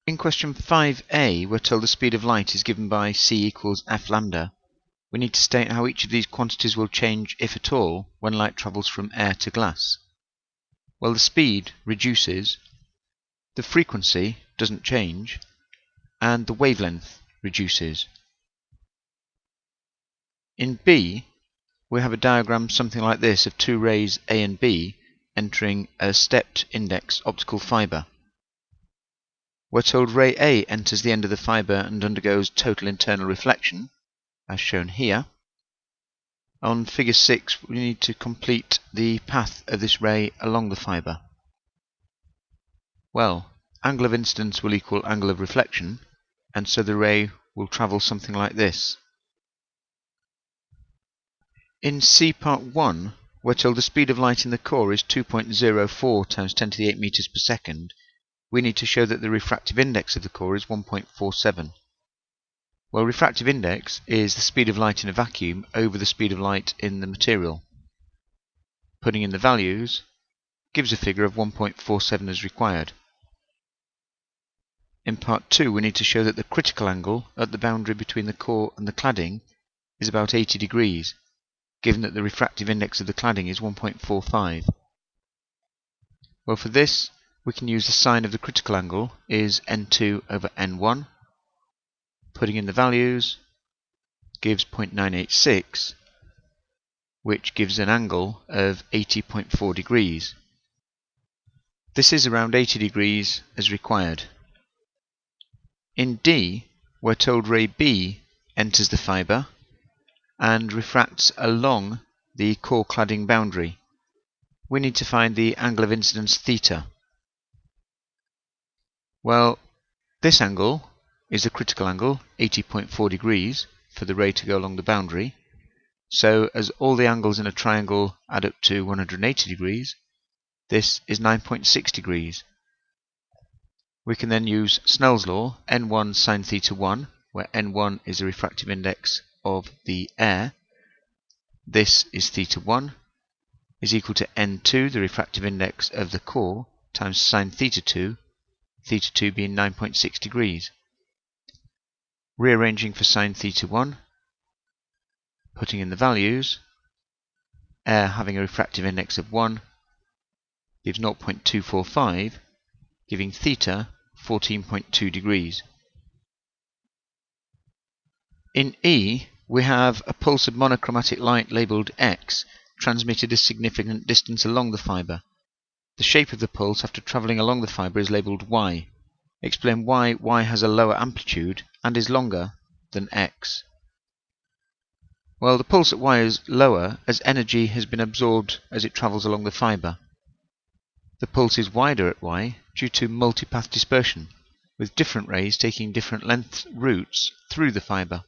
In question 5a, we're told the speed of light is given by c equals f lambda. We need to state how each of these quantities will change, if at all, when light travels from air to glass. Well, the speed reduces, the frequency doesn't change, and the wavelength reduces. In B, we have a diagram something like this of two rays A and B entering a stepped index optical fibre. We're told ray A enters the end of the fibre and undergoes total internal reflection, as shown here. On figure 6, we need to complete the path of this ray along the fibre. Well, angle of incidence will equal angle of reflection, and so the ray will travel something like this. In C part 1, we're told the speed of light in the core is 2.04 times 10 to the 8 meters per second. We need to show that the refractive index of the core is 1.47. Well, refractive index is the speed of light in a vacuum over the speed of light in the material. Putting in the values gives a figure of 1.47 as required. In part 2, we need to show that the critical angle at the boundary between the core and the cladding is about 80 degrees, given that the refractive index of the cladding is 1.45. Well, for this, we can use the sine of the critical angle is n2 over n1. Putting in the values gives 0.986, which gives an angle of 80.4 degrees. This is around 80 degrees as required. In D, we're told ray B enters the fibre and refracts along the core cladding boundary. We need to find the angle of incidence theta. Well, this angle is the critical angle, 80.4 degrees, for the ray to go along the boundary. So, as all the angles in a triangle add up to 180 degrees, this is 9.6 degrees. We can then use Snell's law, n1 sine theta 1, where n1 is the refractive index of the air. This is theta 1, is equal to n2, the refractive index of the core, times sine theta 2 being 9.6 degrees. Rearranging for sine theta 1, putting in the values, air having a refractive index of 1 gives 0.245, giving theta 14.2 degrees. In E, we have a pulse of monochromatic light labelled X transmitted a significant distance along the fibre. The shape of the pulse after travelling along the fibre is labelled Y. Explain why Y has a lower amplitude and is longer than X. Well, the pulse at Y is lower as energy has been absorbed as it travels along the fibre. The pulse is wider at Y due to multipath dispersion, with different rays taking different length routes through the fibre.